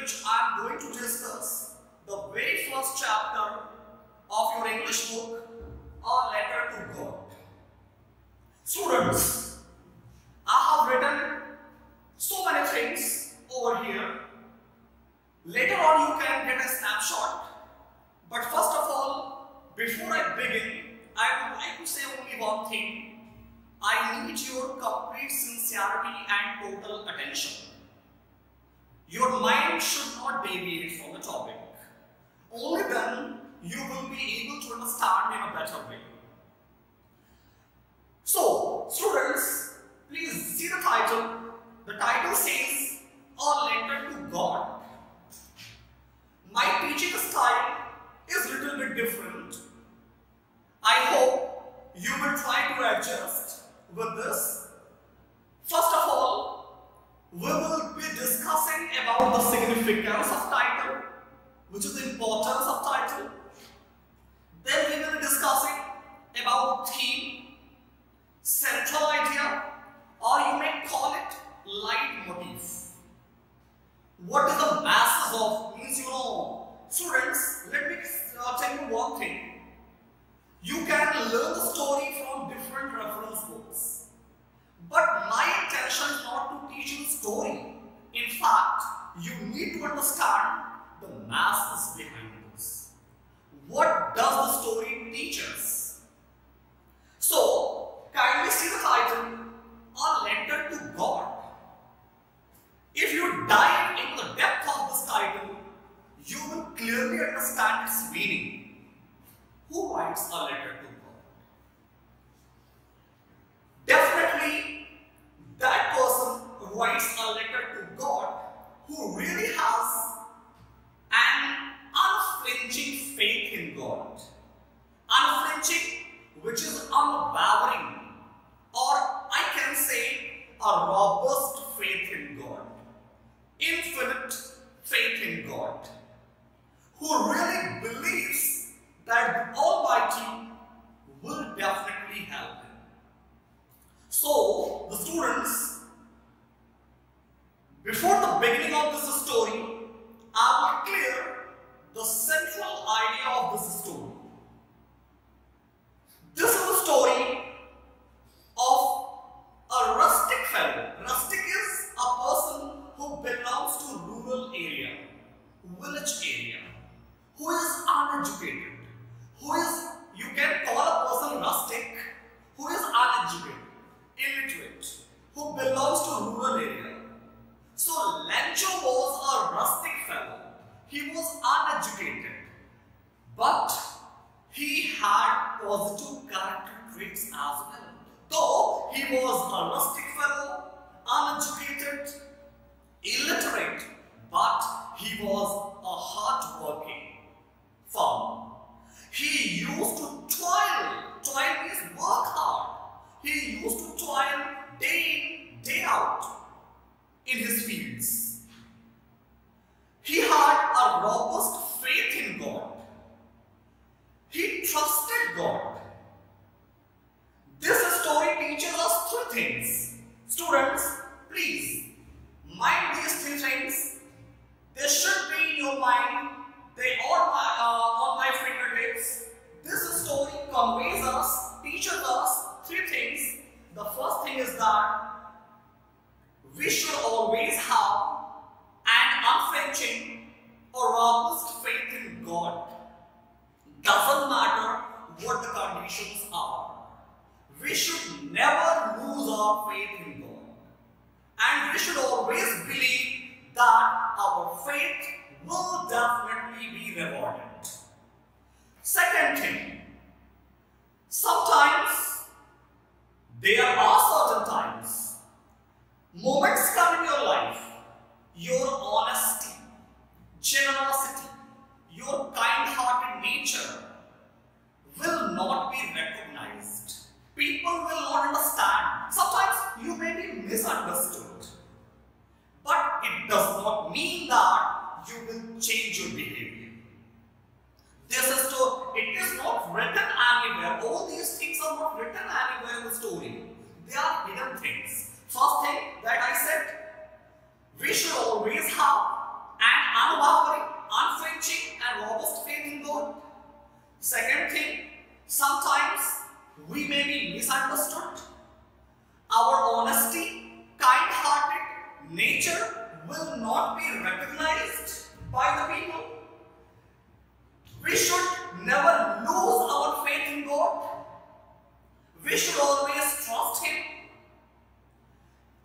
which I am going to discuss the very first chapter of your English book, A Letter to God. Students, I have written so many things over here. Later on you can get a snapshot. But first of all, before I begin, I would like to say only one thing. I need your complete sincerity and total attention. Your mind should not deviate from the topic. Only then you will be able to understand in a better way. So, students, please see the title. The title says, A Letter to God. My teaching style is a little bit different. I hope you will try to adjust with this. First of all, we will be discussing about the significance of title, which is the importance of title. Then we will be discussing about theme, central idea, or you may call it leitmotif. What is the masses of? Means students, let me tell you one thing. You can learn the story from different reference books. But my intention is not to teach you the story. In fact, you need to understand the masses behind this. What does the story teach us? So, kindly see the title, A Letter to God. If you dive into the depth of this title, you will clearly understand its meaning. Who writes a letter to God? Definitely, that person who writes a letter to God who really has an unflinching faith in God. Unflinching, which is unwavering, or I can say a robust faith in God. Infinite faith in God. Who really believes that the Almighty will definitely help him. So, the students, before the beginning of this story, I will clear the central idea of this story. This is the story of a rustic fellow. Rustic is a person who belongs to rural area, village area, who is uneducated, who is, you can call a person rustic, who is uneducated, illiterate, who belongs to rural area. So Lencho was a rustic fellow. He was uneducated, but he had positive character traits as well. Though he was a rustic fellow, uneducated, illiterate, but he was a hard-working farmer. He used to toil. Toil means work hard. He used to toil day in, day out in his fields. He had a robust faith in God. He trusted God. This story teaches us three things. Students, please mind these three things. They should be in your mind. They are on my fingertips. This story conveys us, teaches us three things. The first thing is that we should always have an unflinching or robust faith in God. Doesn't matter what the conditions are. We should never lose our faith in God. And we should always believe that our faith will definitely be rewarded. Second thing, sometimes there are certain times, moments come in your life, your honesty, generosity, your kind-hearted nature will not be recognized. People will not understand. Sometimes you may be misunderstood. But it does not mean that you will change your behavior. It is not written anywhere. All these things are not written anywhere in the story. They are hidden things. First thing that I said, we should always have an nature will not be recognized by the people. We should never lose our faith in God. We should always trust Him.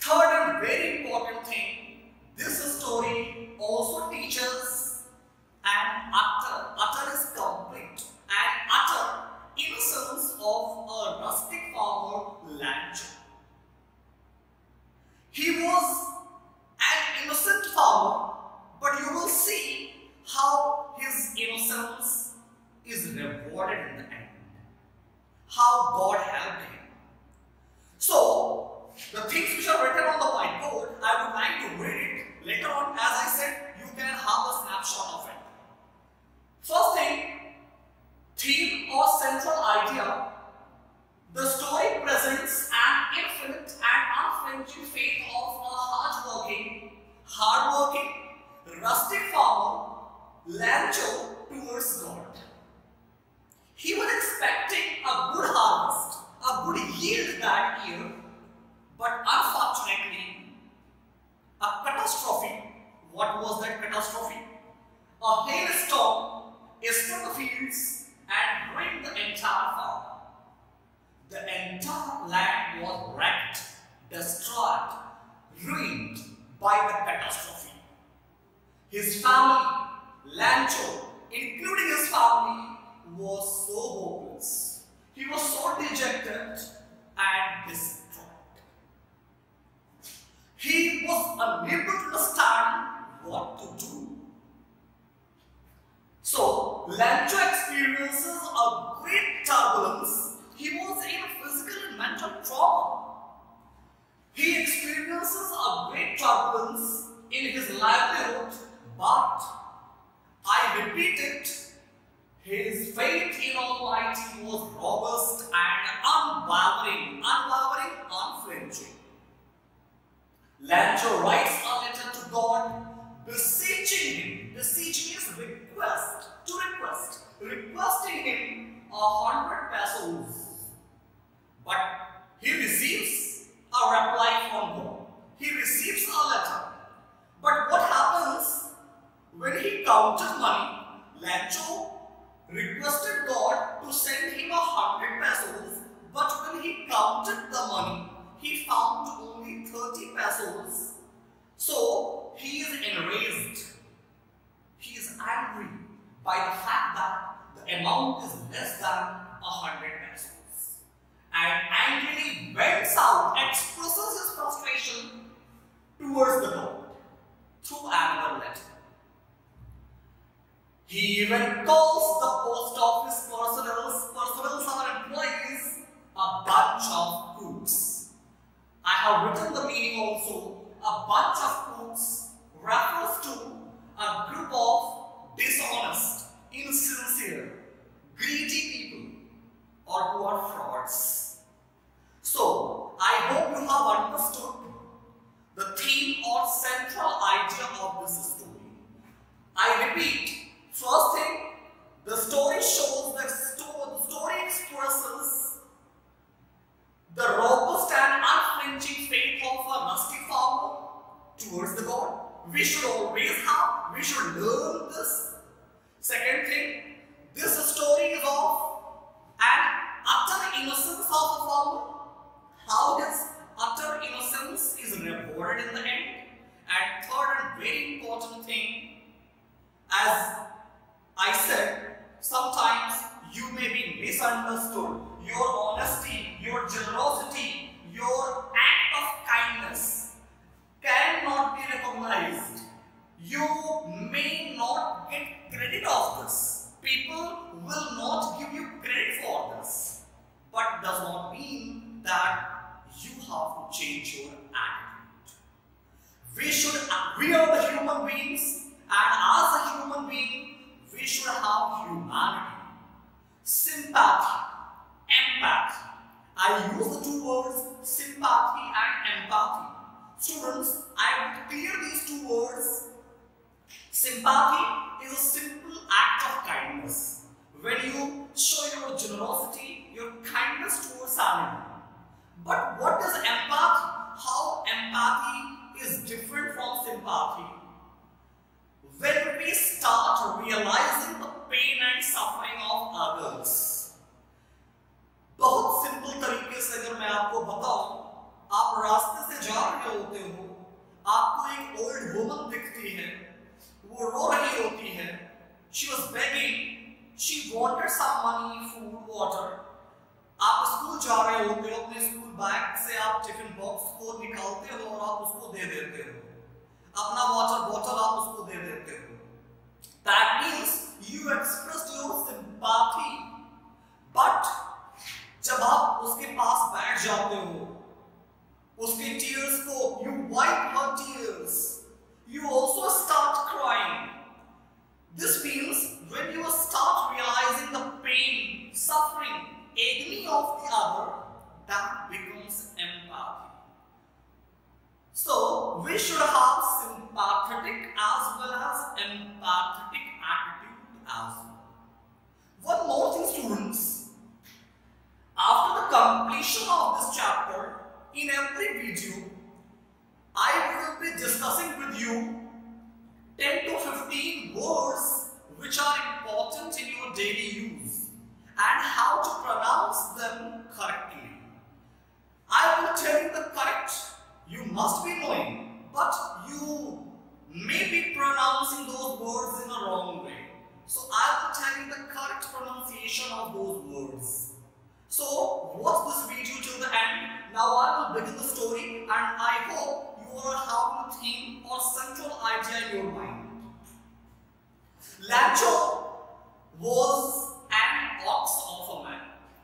Third and very important thing, this story also teaches an utter is complete, and utter innocence of a rustic farmer, Lencho. He was an innocent farmer, but you will see how his innocence is rewarded in the end. How God helped him. So, the things which are written on the whiteboard, I would like to read it. Later on, as I said, you can have a snapshot of it. First thing, theme or central idea. The story presents an infinite and unflinching faith of a hardworking, rustic farmer, Lencho, towards God. He was expecting a good harvest, a good yield that year, but unfortunately, a catastrophe. What was that catastrophe? A hailstorm struck the fields and ruined the entire farm. The entire land was wrecked, destroyed, ruined by the catastrophe. His family, Lencho, including his family, was so hopeless. He was so dejected and distraught. He was unable to understand what to do. So, Lencho experiences a great turbulence. He was in physical and mental trauma. He experiences a great turbulence in his livelihood, but I repeat it, his faith in Almighty was robust and unflinching. Lencho writes a letter to God, beseeching him, beseeching is requesting him 100 pesos. But he receives a reply from God. He receives a letter. But what happens when he counted money? Lencho requested God to send him 100 pesos, but when he counted the money, he found only 30 pesos. So he is enraged. He is angry by the fact that the amount is less than 100 pesos. And angrily vents out, expresses his frustration towards the God through another letter. He even calls the post office personnel or employees a bunch of crooks. I have written the meaning also. A bunch of crooks refers to a group of dishonest, insincere, greedy people or who are frauds. So, I hope you have understood the theme or central idea of this story. I repeat, first thing, the story shows that the story expresses the robust and unflinching faith of a rustic farmer towards the God. We should always have, we should learn this. Second thing, this story is of an utter innocence of a farmer. How his utter innocence is rewarded in the end. And third and very important thing, as I said, sometimes you may be misunderstood. Your honesty, your generosity, your act of kindness cannot be recognized. You may not get credit of this. People will not give you credit for this. But it does not mean that you have to change your attitude. We are the human beings, and as a human being, we should have humanity, sympathy, empathy. I use the two words sympathy and empathy. Students, I will clear these two words. Sympathy is a simple act of kindness. When you show your generosity, your kindness towards animal. But what is empathy? How empathy is different from sympathy when we start realizing the pain and suffering of others. बहुत simple तरीके से अगर मैं आपको बताऊं, आप रास्ते से जा रहे होते हो, आपको एक ओल्ड वुमन दिखती है, वो रो रही होती है, she was begging, she wanted some money, food, water. आप स्कूल जा रहे होते हो, अपने स्कूल बैग से आप टिफिन बॉक्स को निकालते हो और आप उसको दे देते हो, अपना वाटर बॉटल आप उसको दे देते हो. That means you expressed your sympathy. But जब आप उसके पास बैठ जाते हो, उसके tears को, you wipe her tears, you also start crying. This means when you start realizing the pain, suffering, agony of the other, that becomes empathy. So we should have sympathetic as well as empathetic attitude as well. One more thing, students. After the completion of this chapter, in every video, I will be discussing with you 10 to 15 words which are important in your daily use and how to pronounce them correctly. I will tell you the correct, you must be knowing, but you may be pronouncing those words in a wrong way. So I will tell you the correct pronunciation of those words. So watch this video till the end. Now I will begin the story and I hope you are having a theme or central idea in your mind. Lencho was an ox of a man.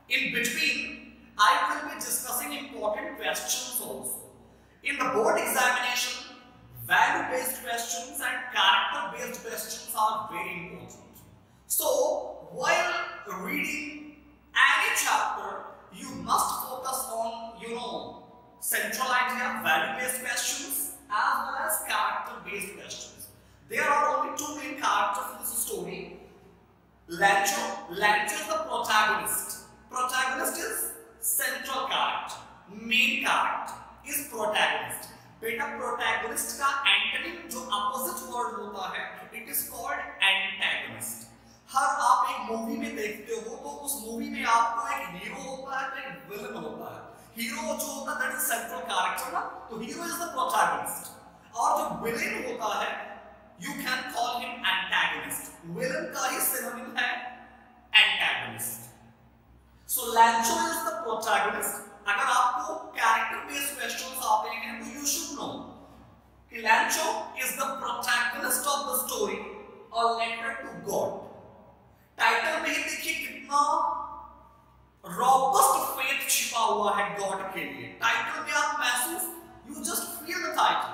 In between, I will be discussing important questions also. In the board examination, value-based questions and character-based questions are very important. So while reading any chapter, you must focus on, central idea, value-based questions as well as character-based questions. There are only two main characters in this story. Lencho is the protagonist. Protagonist is central character. Main character is protagonist. बेटा protagonist का antonym जो opposite word होता है, it is called antagonist. हर आप एक movie में देखते हो तो उस मूवी में आपको एक हीरो होता है, एक विलन होता है. हीरो जो होता है दैट इज सेंट्रल कैरेक्टर ना, तो हीरो इज द प्रोटैगनिस्ट. और जो विलन होता है, you can call him antagonist. Villain का ही सिनोनिम है antagonist. So Lencho is the protagonist. अगर आपको कैरेक्टर बेस्ड क्वेश्चंस आते हैं तो यू शुड नो कि Lencho is the protagonist of the story, a letter to God. Title में ही देखिए कितना रॉबस्ट फेथ छिपा हुआ है गॉड के लिए. टाइटल में आप महसूस, you just feel the title.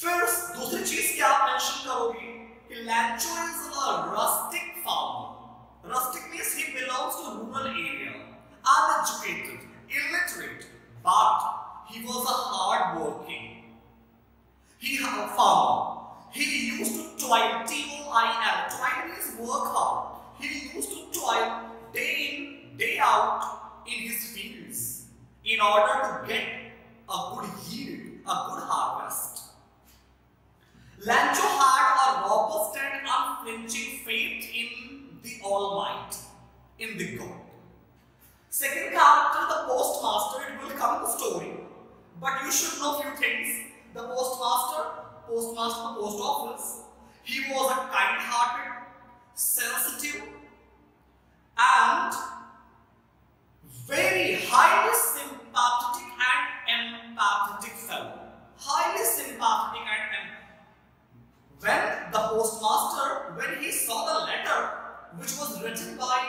फिर दूसरी चीज क्या आप मेंशन करोगे कि Lencho is a rustic farmer. Rustic means he belongs to rural area, uneducated, illiterate, but he was a hard working. He had a farmer. He used to toil, T-O-I-L. Toil means work hard. He used to toil day in, day out in his fields in order to get a good yield, a good harvest. Lencho had a robust and unflinching faith in the Almighty, in the God. Second character, the postmaster, it will come in the story. But you should know few things. The postmaster, the post office, he was a kind-hearted, sensitive, and very highly sympathetic and empathetic fellow. Highly sympathetic and when the postmaster, when he saw the letter which was written by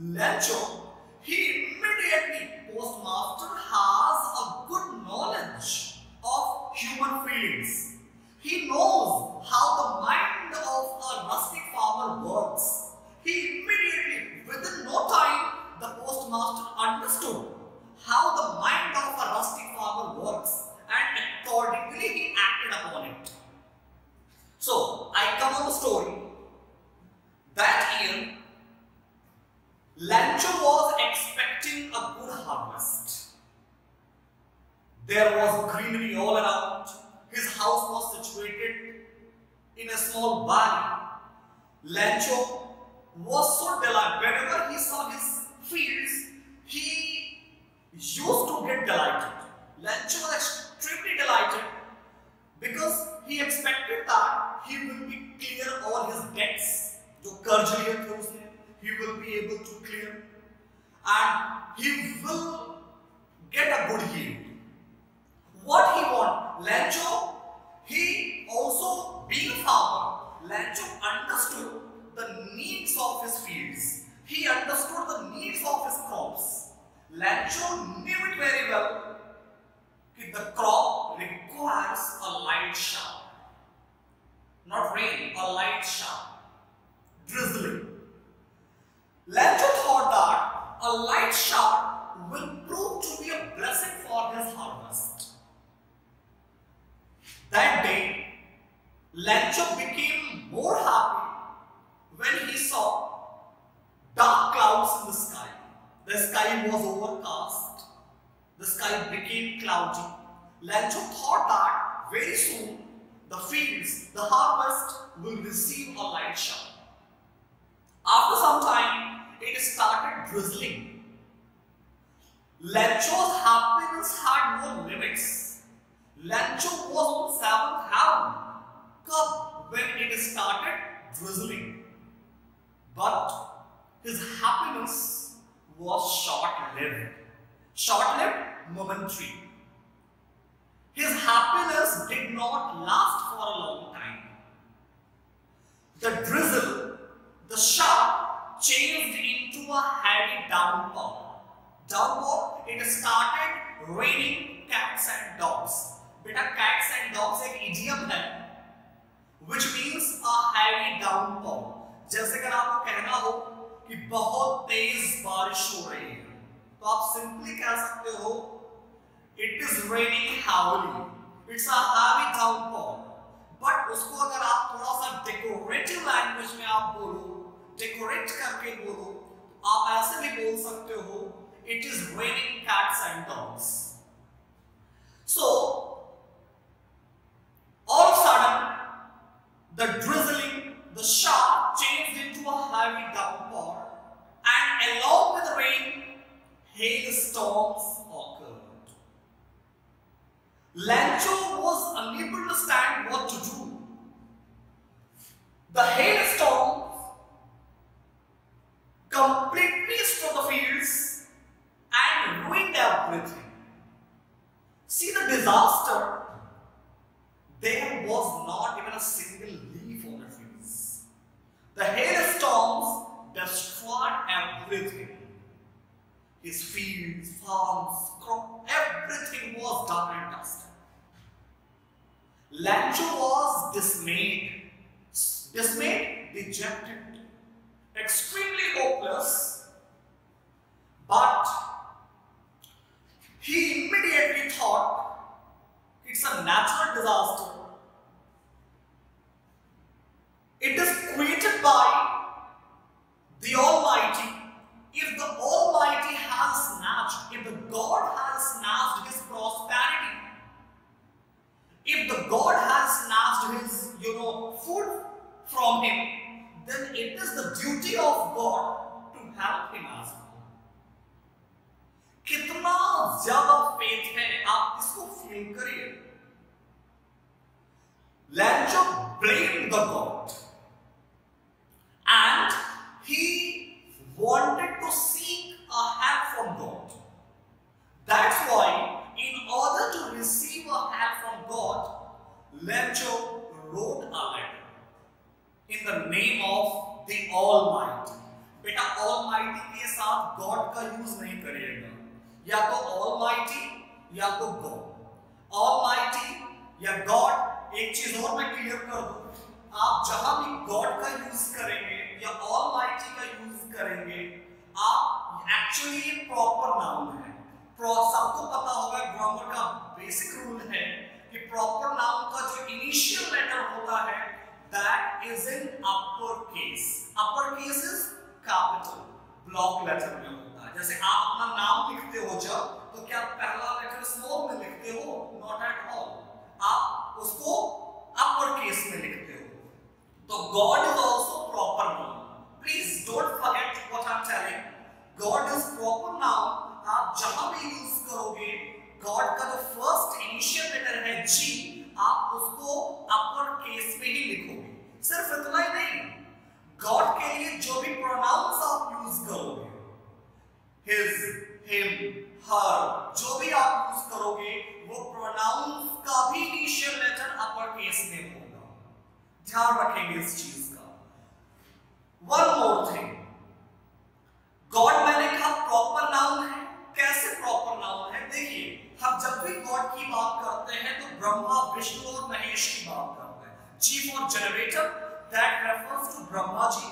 Lencho, he immediately, postmaster has a good knowledge of human feelings. He knows how the mind of a rustic farmer works. He immediately, within no time, the postmaster understood how the mind of a rustic farmer works and accordingly he acted upon it. So, I come on the story. That year, Lencho was expecting a good harvest. There was greenery all around. His house was situated in a small valley. Lencho was so delighted. Whenever he saw his fields, he used to get delighted. Lencho was extremely delighted because he expected that he will be clear all his debts. जो कर्ज लिए थे उसने, he will be able to clear, and he will get a good yield. What he want? Lencho, he also being a farmer, Lencho understood the needs of his fields. He understood the needs of his crops. Lencho knew it very well that the crop requires a light shower. Not rain, a light shower. Drizzling. Lencho thought that a light shower will prove to be a blessing for his harvest. That day, Lencho became more happy when he saw dark clouds in the sky. The sky was overcast. The sky became cloudy. Lencho thought that very soon the fields, the harvest will receive a light shower. After some time, it started drizzling. Lencho's happiness had no limits. Lencho was on 7th heaven when it started drizzling. But his happiness was short-lived. Short-lived, momentary. His happiness did not last for a long time. The drizzle, the shower, changed into a heavy downpour. Downpour, it started raining cats and dogs. Beta, cats and dogs एक idiom है, which means a heavy downpour. जैसे अगर आपको कहना हो कि बहुत तेज बारिश हो रही है, तो आप simply कह सकते हो it is raining heavily. It's a heavy downpour. But उसको अगर आप थोड़ा सा decorative language में आप बोलो, decorate करके बोलो, आप ऐसे भी बोल सकते हो it is raining cats and dogs. So all of a sudden, the drizzling, the shower changed into a heavy downpour, and along with the rain, hailstorms occurred. Lencho was unable to stand what to do. The hailstorms completely struck the fields and ruined everything. See the disaster. There was not even a single leaf on the trees. The hailstorms destroyed everything. His fields, farms, crop, everything was done and dusted. Lencho was dismayed, dejected, extremely hopeless, but he immediately thought it's a natural disaster. It is created by the Almighty. If the Almighty has snatched, if the God has snatched his prosperity, if the God has snatched his, food from him, then it is the duty of God to help him as well. कितना ज्यादा faith है, आप इसको feel करिए. Lencho blamed the God, and he wanted to seek a help from God. That's why, in order to receive a help from God, Lencho wrote a letter in the name of the Almighty. बेटा Almighty के साथ God का use नहीं करिएगा. या तो Almighty या तो God. Almighty या God, एक चीज और मैं क्लियर कर दूं, आप जहां भी God का यूज करेंगे या Almighty का यूज करेंगे, आप एक्चुअली ये प्रॉपर नाउन है. सबको पता होगा ग्रामर का बेसिक रूल है कि प्रॉपर नाउन का जो इनिशियल लेटर होता है that is in upper case. Upper case is capital, block letter में होता है. जैसे आप अपना नाम लिखते हो जब, तो क्या पहला लेटर स्मॉल में लिखते हो? नॉट एट ऑल, आप उसको अपर केस में लिखते हो। तो God is also proper noun. Please don't forget what I am telling. God is proper noun. आप जहां भी यूज करोगे गॉड का जो फर्स्ट इनिशियल लेटर है जी, आप उसको अपर केस में ही लिखोगे। सिर्फ इतना ही नहीं, गॉड के लिए जो भी प्रोनाउंस आप यूज करोगे, हिज, हिम, हर, जो भी आप यूज करोगे वो प्रोनाउंस का भी इनिशियल लेटर अपर केस में होगा। ध्यान रखेंगे इस चीज का। वन मोर थिंग, गॉड मैंने कहा प्रॉपर नाउन है। कैसे प्रॉपर नाउन है? देखिए, हम जब भी गॉड की बात करते हैं तो ब्रह्मा, विष्णु और महेश की बात करते हैं। G for generator, that refers to Brahma ji.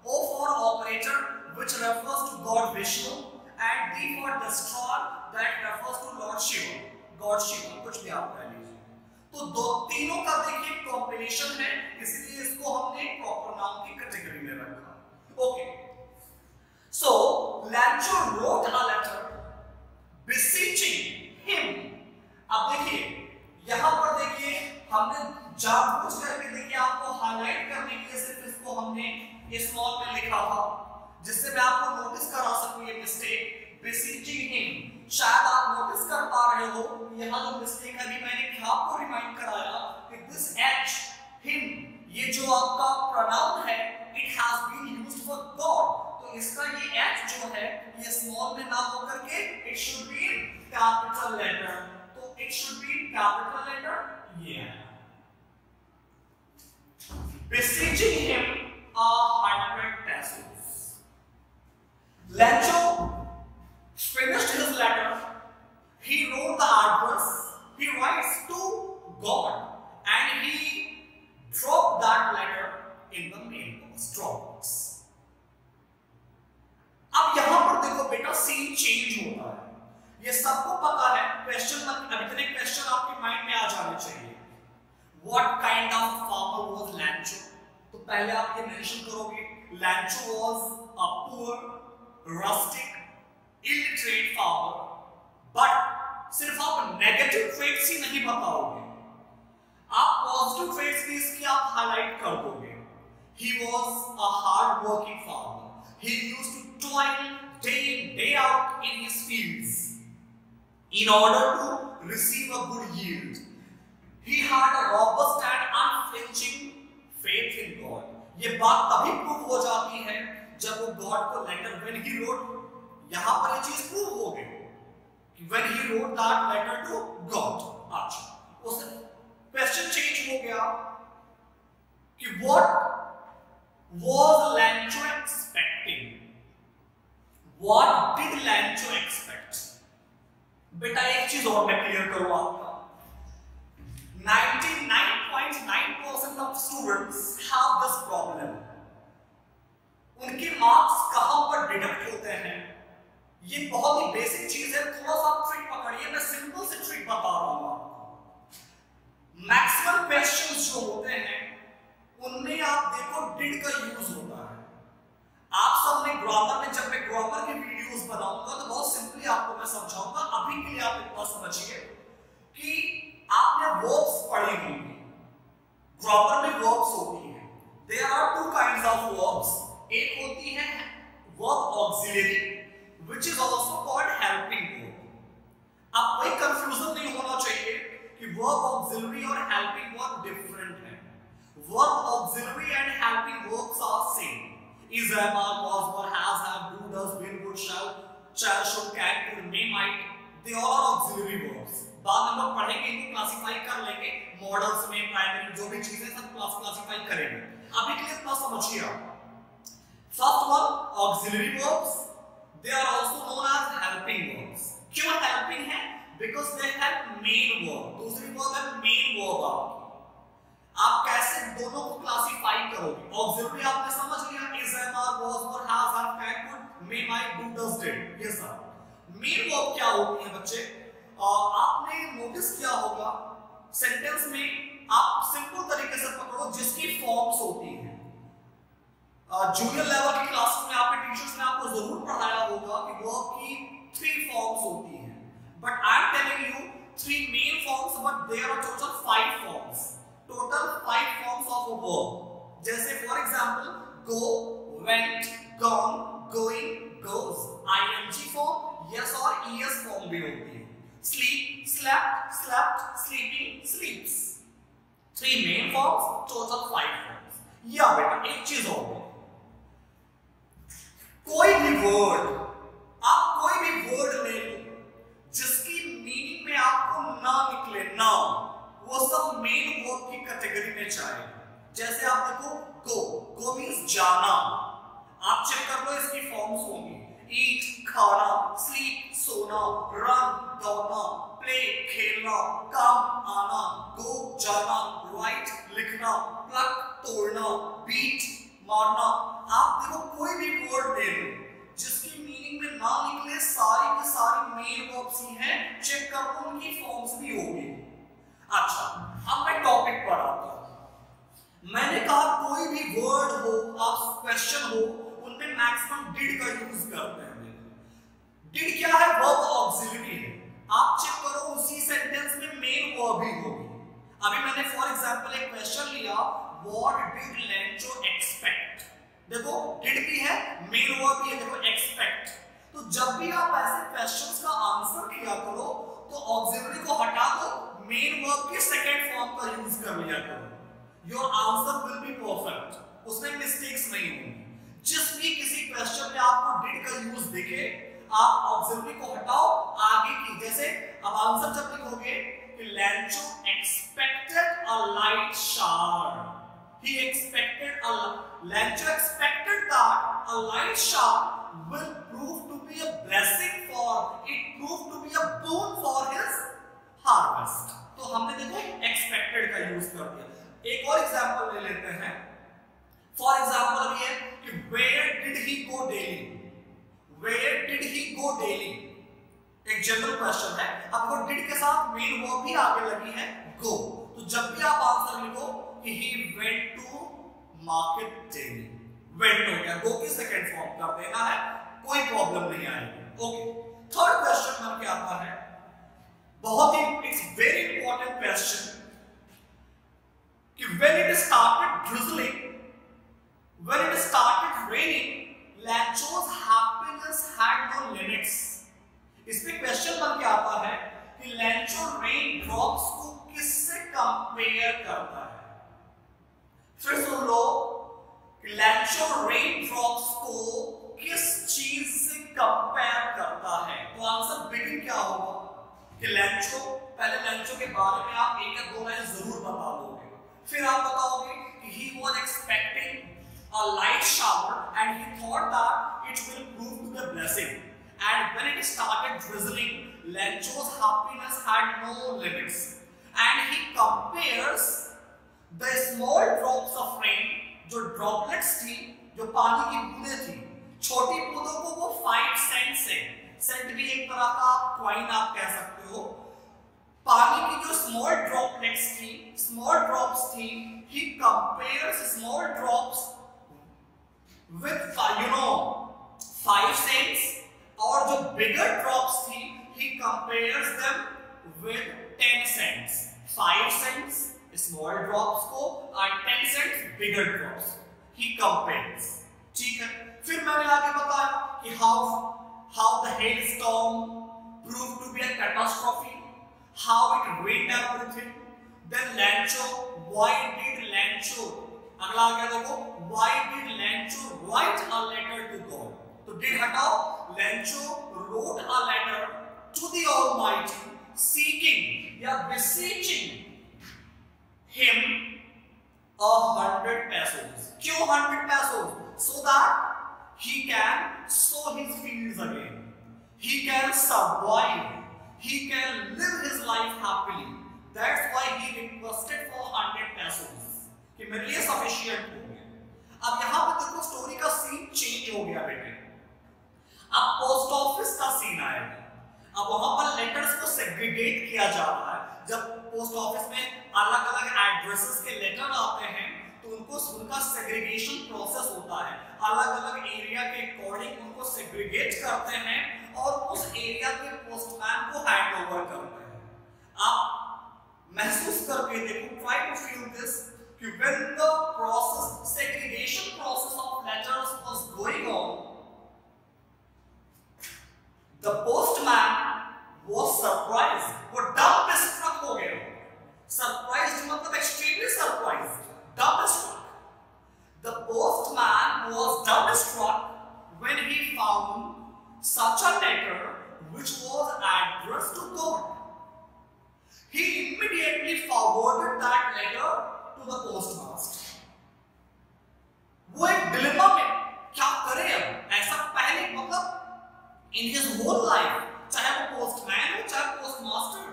O for operator, which refers to God Vishnu, and D for destroyer, that refers to Lord Shiva, God Shiva, कुछ भी आप कह लीजिए। तो दो तीनों का देखिए कॉम्बिनेशन है, इसलिए इसको हमने प्रॉपर नाउन की कैटेगरी में रखा। Okay, so Lencho wrote a letter beseeching him। अब देखिए यहां पर देखिए हमने जानबूझ करके देखिए आपको हाईलाइट करने के लिए सिर्फ इसको हमने स्मॉल में लिखा था, जिससे मैं आपको नोटिस करा सकूं ये मिस्टेक। beseeching him, शायद आप नोटिस कर पा रहे हो यहां जो मिस्टेक है, मैंने क्या आपको रिमाइंड कराया कि दिस h, him, ये जो आपका प्रोनाउन है, it has been used for God. तो इसका ये h जो है ये स्मॉल में ना होकर के it should be capital letter. तो it should be capital letter, ये है। beseeching him 100 pesos. Lencho finished his letter. He wrote the address. He writes to God and he dropped that letter in the mailbox, dropbox. अब यहां पर देखो बेटा scene change होता है। ये सबको पता है। क्वेश्चन अभी इतने क्वेश्चन आपके माइंड में आ जाने चाहिए। What kind of farmer was Lencho? तो पहले आप ये मेंशन करोगे Lencho was a poor, rustic, illiterate farmer, but सिर्फ आप नेगेटिव ट्रेट्स ही नहीं बताओगे, आप पॉजिटिव ट्रेट्स भी इसकी आप हाईलाइट कर दोगे। He was a hard working farmer. He used to toil day in day out in his fields in order to receive a good yield. He had a robust and unflinching faith in God. ये बात तभी prove हो जाती है जब वो God को letter when he wrote, यहां पर ये चीज प्रूव हो गई कि when he wrote that letter to God। अच्छा, उस क्वेश्चन चेंज हो गया कि what was Lencho expecting? What did Lencho expect? बेटा एक चीज और मैं क्लियर करूं आपका, 99.9% of students have this problem. उनके मार्क्स कहां पर डिडक्ट होते हैं? ये बहुत ही बेसिक चीज है, थोड़ा सा ट्रिक पकड़िए। मैं सिंपल से ट्रिक बता रहा हूं आपको। मैक्सिमम क्वेश्चंस जो होते हैं उनमें आप देखो डिड का यूज होता है। आप सबने ग्रामर में, जब मैं ग्रामर की वीडियोस बनाऊंगा तो बहुत सिंपली आपको मैं समझाऊंगा। अभी के लिए आप इतना समझिए कि आपने वर्ब्स पढ़े होंगे, ग्रामर में वर्ब्स होती हैं। There are two kinds of verbs. एक होती है verb auxiliary which is also called helping verb. अब कोई कंफ्यूजन नहीं होना चाहिए कि वर्ब ऑक्सिलरी और हेल्पिंग वर्ब डिफरेंट है। Verb auxiliary and helping verbs are same. is, am, are, was, were, has, have, do, does, will, would, shall, should, can, could, may, might, they all are auxiliary verbs। बाद में लोग पढ़ेंगे, इनको classify कर लेंगे models में, primary जो भी चीजें सब क्लासिफाई करेंगे। अभी के लिए इतना समझिए आप। First one auxiliary verbs, they are also known as helping verbs. क्यों हेल्पिंग है? Because they help main verb. दूसरी वर्ब है मेन वर्ब आपकी। आप कैसे दोनों को क्लासिफाई करोगे? ऑक्सिलरी आपने समझ लिया, is, am, are, was, were, has, have, can, could, may, might, do, does, did, ये सब। मेन वर्ब क्या होती है बच्चे? आपने नोटिस किया होगा सेंटेंस में, आप सिंपल तरीके से पकड़ो, जिसकी फॉर्म्स होती हैं। जूनियर लेवल की क्लास में आपके टीचर्स ने आपको जरूर पढ़ाया होगा कि वर्ब की 3 फॉर्म्स होती हैं। but I am telling you 3 main forms, but there are total 5 forms. Total 5 forms of a verb. जैसे for example, go, went, gone, going, goes. ing form, yes और es form भी होती है. Sleep, slept, slept, sleeping, sleeps. 3 main forms, total 5 forms. या बेटा एक चीज और है, कोई भी वर्ड, आप कोई भी वर्ड ले लो जिसकी मीनिंग में आपको ना निकले ना, वो सब मेन वर्ब की कैटेगरी में जाएगा. जैसे आप देखो गो, गो मींस जाना. आप चेक कर लो इसकी फॉर्म्स होंगी. ईट खाना, स्लीप सोना, रन दौड़ना, प्ले खेलना, कम आना, गो जाना, राइट लिखना, प्लग तोड़ना, बीट मारना. आप देखो कोई भी वर्ड ले लो जिसकी मीनिंग में ना निकले, सारी की सारी मेन वर्ब्स ही हैं. चेक कर लो उनकी फॉर्म्स भी होंगी. अच्छा, अब मैं टॉपिक पर आता हूं. मैंने कहा कोई भी वर्ड हो, आप क्वेश्चन हो, उनमें मैक्सिमम डिड का यूज करते हैं. डिड क्या है? वर्ब ऑक्सिलरी है. आप चेक करो उसी सेंटेंस में मेन वर्ब ही होगी. अभी मैंने फॉर एग्जांपल एक क्वेश्चन लिया, व्हाट डिड लेंचो एक्सपेक्ट. देखो डिड भी है, मेन वर्ब भी है. देखो एक्सपेक्ट. तो जब भी आप ऐसे क्वेश्चंस का आंसर किया करो तो ऑक्सिलरी को हटा दो, मेन वर्ब के सेकंड फॉर्म का यूज कर लिया करो. Your answer will be perfect. उसमें मिस्टेक्स नहीं होंगी. जिस भी किसी क्वेश्चन में आपको डिड का यूज दिखे, आप ऑक्सिलरी को हटाओ, आगे की. जैसे अब आंसर जब लिखोगे कि Lencho expected a light shower. He expected Lencho expected that a light shower will prove to be a blessing for it, proved to be a boon for his harvest. तो हमने देखो expected का use कर दिया. एक और example ले लेते हैं. फॉर एग्जांपल ये कि where did he go daily? Where did he go daily? एक जनरल क्वेश्चन है. आपको did के साथ मेन वर्ब भी आगे लगी है go. तो जब भी आप आंसर लिखो कि he went to market daily, went हो गया, go की सेकंड फॉर्म कर देना है, कोई प्रॉब्लम नहीं आएगी. ओके, थर्ड क्वेश्चन में क्या आता है, बहुत ही इट्स वेरी इंपॉर्टेंट क्वेश्चन कि when it started drizzling, when it started raining, Lencho's happiness had no limits. इसमें क्वेश्चन बन के आता है कि Lencho रेन ड्रॉप्स को किससे कंपेयर करता है. फिर सुन लो, लेंचो रेन ड्रॉप्स को किस चीज से कंपेयर करता है. तो आंसर बिगिन क्या होगा कि लेंचो. पहले लेंचो के बारे में आप एक या दो लाइन जरूर बता दोगे. फिर आप बताओगे कि he was expecting a light shower and he thought that it will prove to be a blessing. And when it started drizzling, Lencho's happiness had no limits. And he compares the small drops of rain, जो droplets थी, जो पानी की बूंदें थी, छोटी बूंदों को वो 5 सेंट से, सेंट भी एक तरह का कॉइन आप कह सकते हो. पानी की जो स्मॉल ड्रॉपलेट्स थी, स्मॉल ड्रॉप्स थी, he compares small drops with 5 cents. और जो bigger drops थी, he compares them with 10 cents. 5 cents small drops को और 10 cents bigger drops he compares. ठीक है. फिर मैंने आगे बताया कि how the hailstorm proved to be a catastrophe, how it ruined everything. Then Lencho, why did Lencho, अगला आ गया देखो, why did Lencho write a letter to God. तो did हटाओ, Lencho wrote a letter to the Almighty seeking या beseeching him 100 pesos. क्यों 100 pesos? So that he can sow his fields again. He can survive. He can live his life happily. That's why he requested for 100 pesos. कि मेरे लिए sufficient हो गया. अब यहाँ पे देखो स्टोरी का सीन चेंज हो गया बेटे. अब पोस्ट ऑफिस का सीन आएगा. अब वहां पर लेटर्स को सेग्रीगेट किया जा रहा है. जब पोस्ट ऑफिस में अलग अलग एड्रेसेस के लेटर आते हैं तो उनको उनका सेग्रीगेशन प्रोसेस होता है. अलग अलग एरिया के अकॉर्डिंग उनको सेग्रीगेट करते हैं और उस एरिया के पोस्टमैन को हैंड ओवर करते हैं। आप महसूस करके देखो, ट्राई टू फील दिस कि when the process segregation process of letters was going on, the postman was surprised, वो dumbstruck हो गया। Surprised मतलब extremely surprised, dumbstruck. The postman was dumbstruck when he found such a letter which was addressed to God. He immediately forwarded that letter to the postmaster. वो एक dilemma में क्या करे अब, ऐसा पहले मतलब in his whole life, चाहे वो पोस्टमैन हो चाहे postmaster,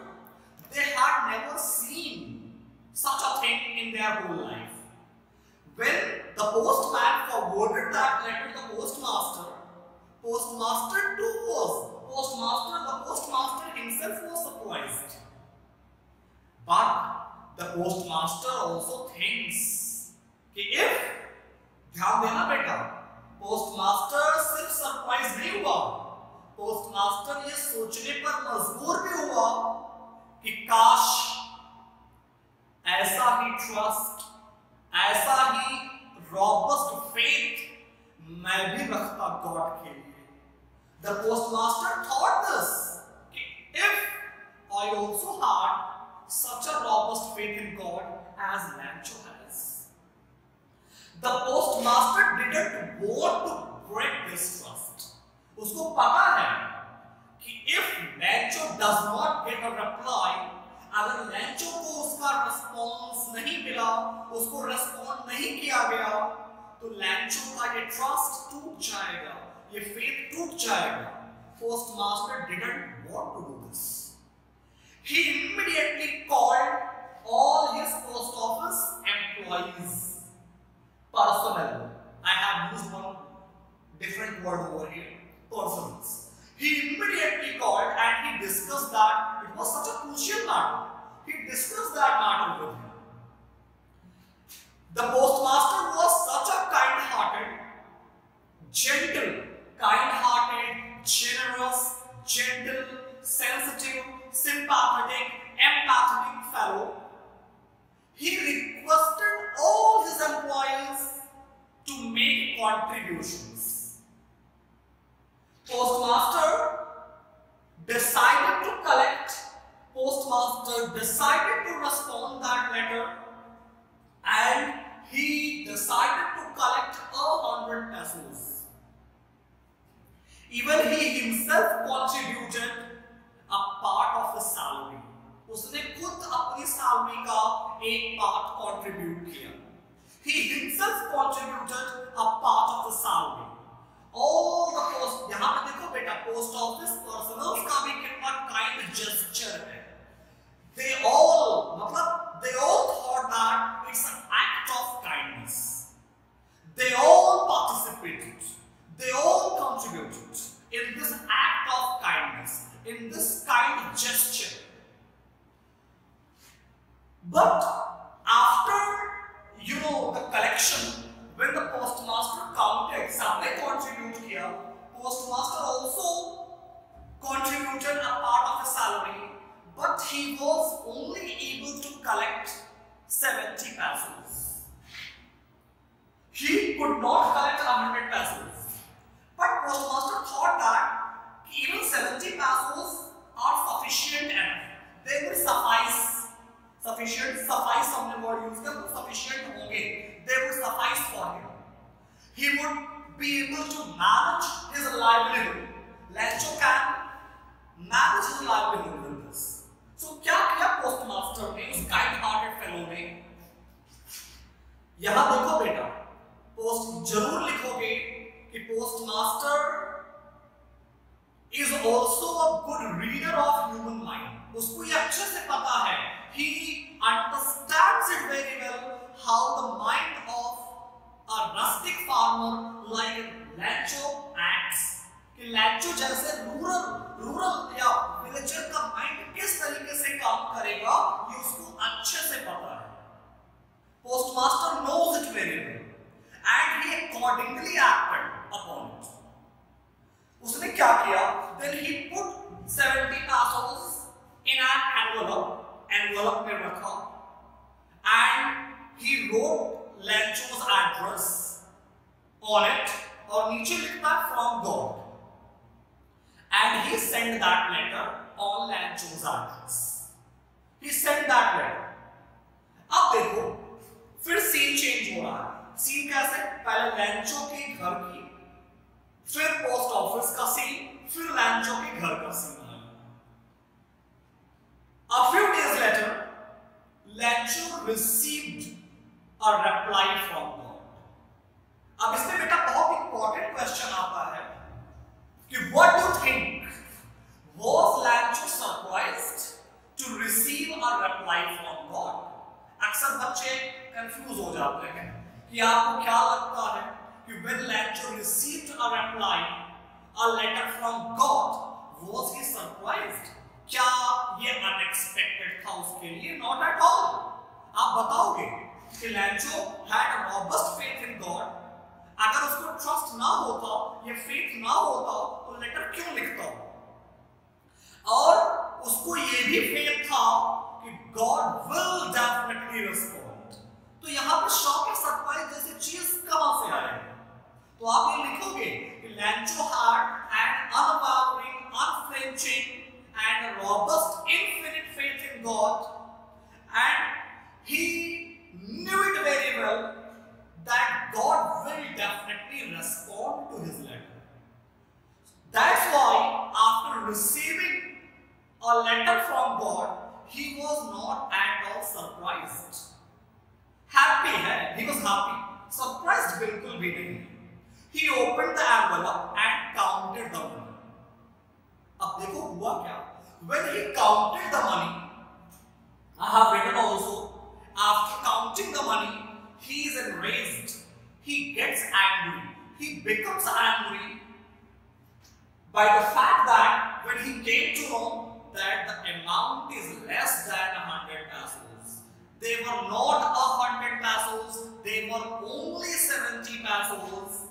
they had never seen such a thing in their whole life. When the postman forwarded that letter to the postmaster, the postmaster himself was surprised. But the postmaster also thinks कि if, ध्यान देना बेटा, postmaster सिर्फ surprise नहीं हुआ, postmaster ये सोचने पर मजबूर भी हुआ कि काश ऐसा ही ट्रस्ट, ऐसा ही रॉबस्ट फेथ मैं भी रखता गॉड के लिए। The postmaster thought this कि if I also had such a robust faith in God as Lencho has, the postmaster didn't want to break this trust. उसको पता है कि if Lencho does not get a reply, अगर Lencho को उसका response नहीं मिला, उसको respond नहीं किया गया, तो Lencho का ये trust टूट जाएगा, ये faith टूट जाएगा। Postmaster didn't want to do this. He immediately called all his post office employees, personnel. I have used one different word over here. Persons. He immediately called and he discussed that it was such a crucial matter. He discussed that matter with him. The postmaster was such a kind-hearted, gentle, generous, gentle, sensitive, sympathetic, empathetic fellow. He requested all his employees to make contributions. Postmaster decided to respond that letter, and he decided to collect 100 pesos. Even he himself contributed a part of his salary. उसने खुद अपनी salary का एक part contribute किया. He himself contributed a part of the salary. All the post, यहाँ पे देखो बेटा, पोस्ट ऑफिस पर्सनल्स का भी कितना काइंड जेस्चर है. They all thought that it's an act of kindness. They all participated. They all contributed in this act of kindness, in this kind gesture. But after the collection, when the postmaster counted, सबने contribute किया, postmaster also contributed a part of his salary, but he was only able to collect 70 pesos. He could not collect 100 pesos. But postmaster thought that even 70 pesos are sufficient enough. They will suffice. Suffice हमने word use किया, तो sufficient होंगे. They would suffice for him. He would be able to manage his livelihood. Lencho can manage his livelihood with this. So क्या किया postmaster ने, उस kind-hearted fellow ने? यहाँ देखो बेटा, पोस्ट जरूर लिखोगे कि postmaster is also a good reader of human mind. उसको ये अच्छे से पता है. He understands it very well how the mind of a rustic farmer like Lencho acts. कि Lencho जैसे रूरल या विलेजर का माइंड किस तरीके से काम करेगा, ये उसको अच्छे से पता है. Postmaster knows it very well, and he accordingly acted upon it. उसने क्या किया? then he put 70 pesos in an envelope में रखा, and he wrote Lencho's address on it, और नीचे लिखता from God, and he sent that letter on Lencho's address. He sent that letter. अब देखो फिर सीन चेंज हो रहा है. सीन कैसे? पहले लेंचो के घर की, फिर पोस्ट ऑफिस का सीन, फिर लेंचो के घर का scene. A few days later, Lencho received a reply from God. अब इसमें बेटा बहुत इंपॉर्टेंट क्वेश्चन आता है कि what do you think? Was Lencho surprised to receive a reply from God? अक्सर बच्चे कंफ्यूज हो जाते हैं कि आपको क्या लगता है कि when Lencho received a reply, a letter from God, was he surprised? क्या ये अनएक्सपेक्टेड था उसके लिए? Not at all. आप बताओगे कि Lencho had a robust faith in God. अगर उसको ट्रस्ट ना होता, ये फेथ ना होता, तो लेटर क्यों लिखता? और उसको ये भी फेथ था कि God will definitely respond. तो यहाँ पर शॉक और सरप्राइज जैसी चीज कहां से आएगी? तो आप ये लिखोगे कि Lencho had an unwavering, unflinching and robust, infinite faith in God, and he knew it very well that God will definitely respond to his letter. That's why after receiving a letter from God, he was not at all surprised. Happy है, he was happy. Surprised बिल्कुल भी नहीं. He opened the envelope and counted the money. अब देखो हुआ क्या? When he counted the money, I have written also, after counting the money, he is enraged. He gets angry. He becomes angry by the fact that when he came to know that the amount is less than 100 pesos. They were not 100 pesos. They were only 70 pesos.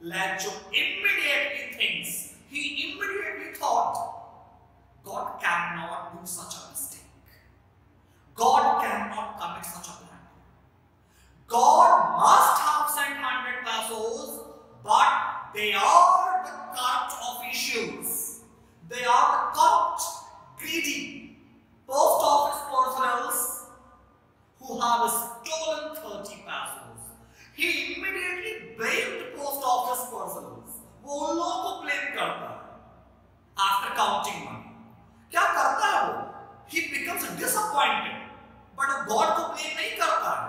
Lencho immediately thinks. He immediately thought, God cannot do such a mistake. God cannot commit such a plan. God must have sent 100 pesos, but they are the corrupt officials. They are the corrupt, greedy post office personnel who have stolen 30 pesos. He immediately blamed post office personnel. वो उन लोगों को blame करता है after counting money. क्या करता है वो? He becomes disappointed, but God को ब्लेम नहीं करता है.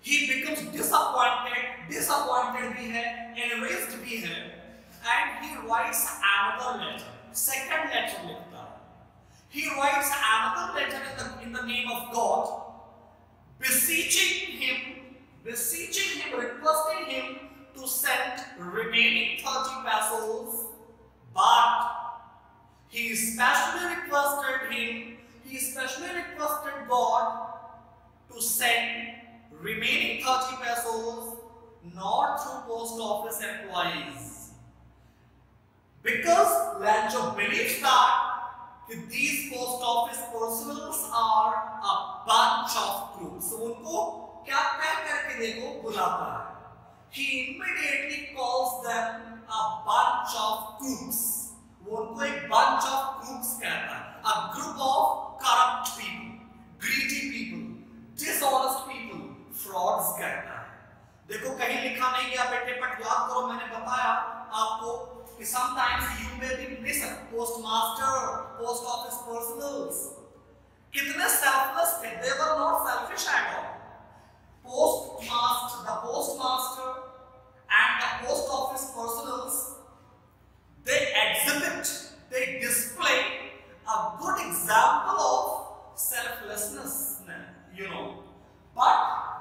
He becomes disappointed भी है, enraged भी है, and he writes another letter. Second letter लिखता है. He writes another letter in the name of God, beseeching him, requesting him to send remaining 30 pesos, but he specially requested God to send remaining 30 pesos not through post office employees, because Lencho believes that these post office personnel are a bunch of crooks. So उनको क्या करके देखो बुलाता है. He immediately calls them a bunch of crooks. वो उनको एक bunch of crooks कहता है. A group of corrupt people, greedy people, dishonest people, frauds कहता है. देखो कहीं लिखा नहीं गया बेटे, बट याद करो मैंने बताया आपको कि sometimes you may be missing postmaster, post office personnel. कितने selfless थे? They were not selfish at all. The postmaster and the post office personnel, they display a good example of selflessness, but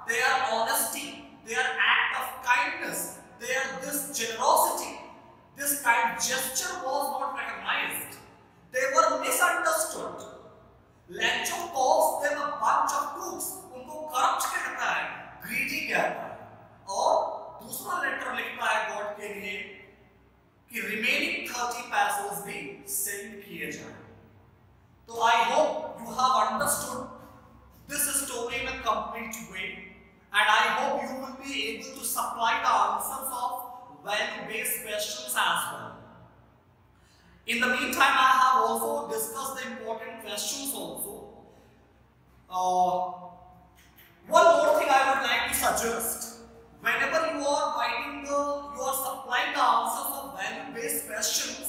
their honesty, their act of kindness, this generosity, this kind gesture was not recognized. They were misunderstood. Lencho calls them a bunch of crooks. उनको corrupt कहता है, greedy कहता है, और दूसरा letter लिखता है God के लिए कि remaining 30 pesos complete way, and I hope you will be able to supply the answers of value-based questions as well. In the meantime, I have also discussed the important questions also. One more thing I would like to suggest: whenever you are writing you are supplying the answers of value-based questions,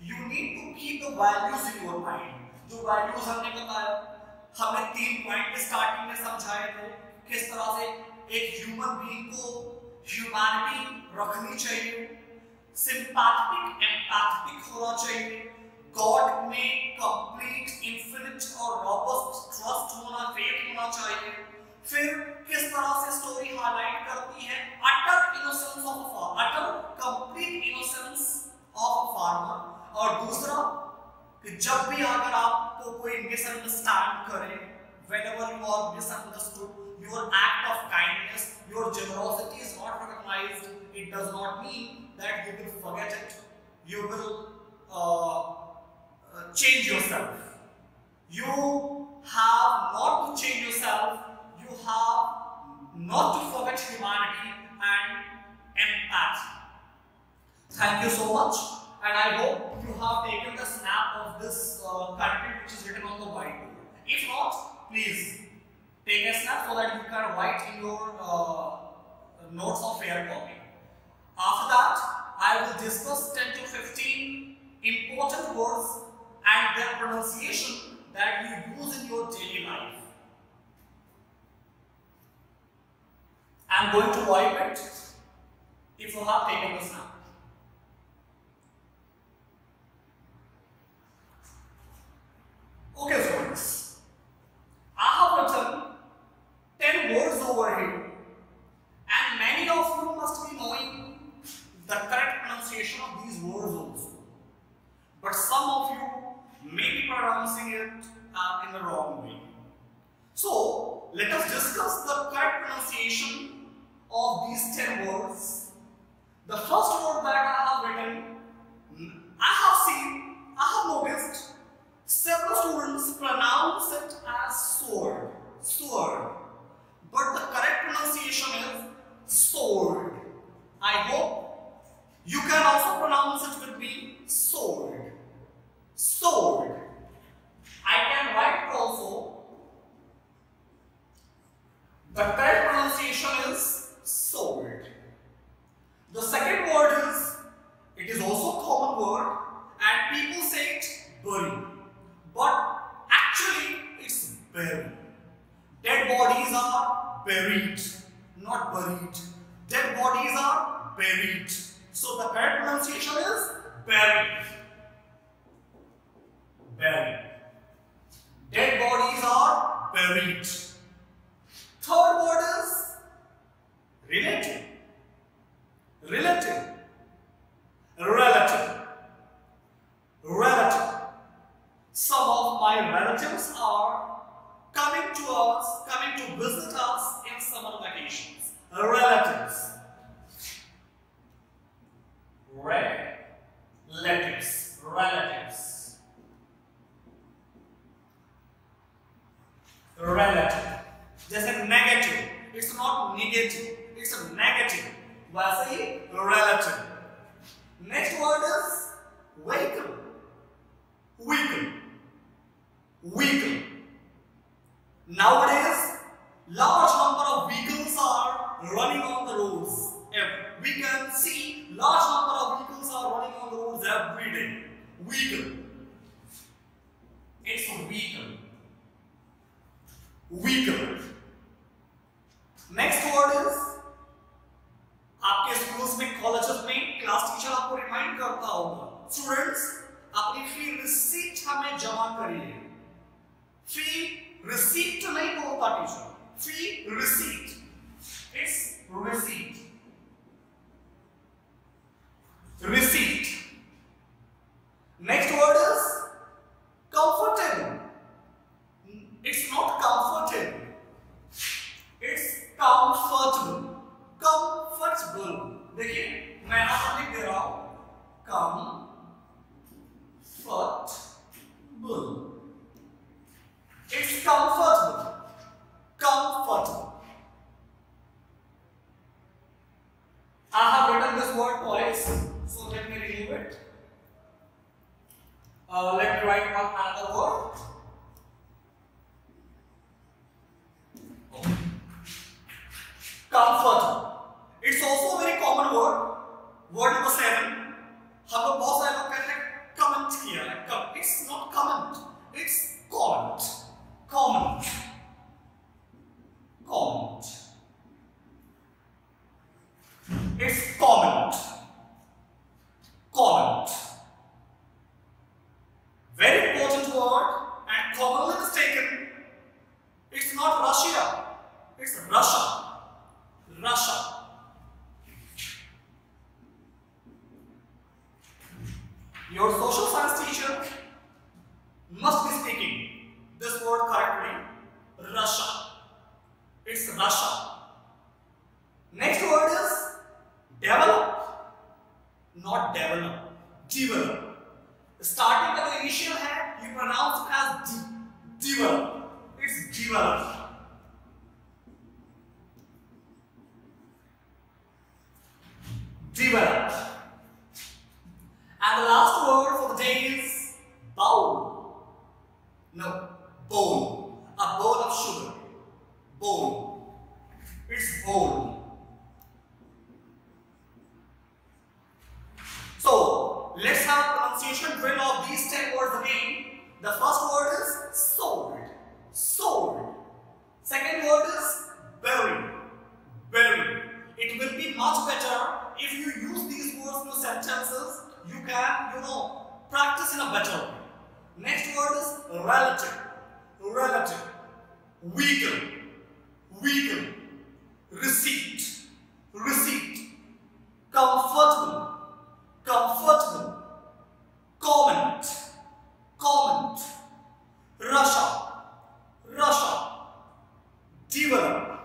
you need to keep the values in your mind. जो values हमने बताया, हमने 3 point के starting में समझाए थे, किस तरह से एक ह्यूमन बीइंग को ह्यूमैनिटी रखनी चाहिए, सिंपैथेटिक एम्पैथेटिक होना चाहिए, गॉड में कंप्लीट इंफिनिट और रॉबस्ट ट्रस्ट होना, फेथ होना चाहिए। फिर किस तरह से स्टोरी हाईलाइट करती है utter innocence of a farmer, utter complete innocence of a farmer. और दूसरा कि जब भी अगर आपको कोई मिसअंडरस्टैंड करे, whenever you are misunderstood, your act of kindness, your generosity is not recognized, it does not mean that you will forget it. You will change yourself. You have not to change yourself. You have not to forget humanity and empathy. Thank you so much, and I hope you have taken the snap of this content which is written on the whiteboard. If not, please take a snap so that you can write in your notes of fair copy. After that, I will discuss 10 to 15 important words and their pronunciation that you use in your daily life. I am going to wipe it if you have taken the snap. Okay, friends, I have written 10 words over here, and many of you must be knowing the correct pronunciation of these words also, but some of you may be pronouncing it in the wrong way. So let us discuss the correct pronunciation of these 10 words. The first word that I have written, I have noticed several students pronounce it as sword, sword, but the correct pronunciation is sword. I hope you can also pronounce it with me, sword, sword. I can write also. The correct pronunciation is sword. The second word is, it is also a common word and people say it bury, but actually it's bury. Dead bodies are buried, not buried. Dead bodies are buried. So the correct pronunciation is buried. Buried. Dead bodies are buried. Third word is relative. Relative. Relative. Relative. Some of my relatives are coming to us, coming to visit us in summer vacations. Relatives. Relatives. Relatives. Relative. जैसे negative, it's not negative, it's a negative. वैसे ही relative. Next word is vehicle. Vehicle. Vehicle. Nowadays, large number of vehicles are running on the roads. We can see large number of vehicles are running on the roads every day. Vehicle. It's a vehicle. Vehicle. Next word is, आपके schools में, colleges में class teacher आपको remind करता होगा, students अपनी फी receipt हमें जमा करिए. फी रिसीट नहीं बोलता teacher, fee receipt. It's receipt. Receipt. Next word is comfortable. It's not comfortable. It's comfortable. Comfortable. देखिए मैं यहाँ पर लिख दे रहा हूँ comfortable. It's comfortable. Comfortable. comfortable. I have written this word twice, so let me remove it. Let me write one another word. Comfortable. It's also a very common word. Word number 7. हम लोग बहुत सारे लोग कहते हैं comment किया है. It's not comment. It's comment. Comment. Comment. It's comment. Comment. Very important word and commonly mistaken. It's not Russia. It's Russia. Russia. Your social science teacher must be speaking this word correctly. Russia. It's Russia. Next word is develop. Not develop. Develop. Starting with the initial head, you pronounce it as develop. It's develop. Develop. And the last word for the day is bowl. No, bowl. A bowl of sugar. Bowl. It's bowl. So, let's have a pronunciation drill of these 10 words again. The first word is sword. Sword. Second word is berry. Berry. It will be much better if you use these words in your sentences. You can, practice in a better way. Next word is relative. Relative. Vehicle. Vehicle. Receipt. Receipt. Comfortable. Comfortable. Comment. Comment. Russia. Russia. Develop.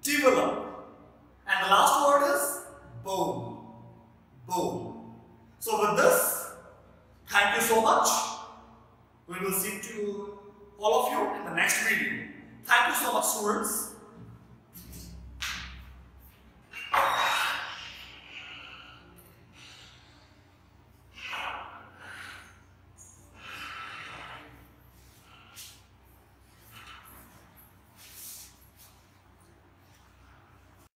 Develop. And the last word is bowl. Bowl. So with this, thank you so much. We will see to all of you in the next video. Thank you so much, students.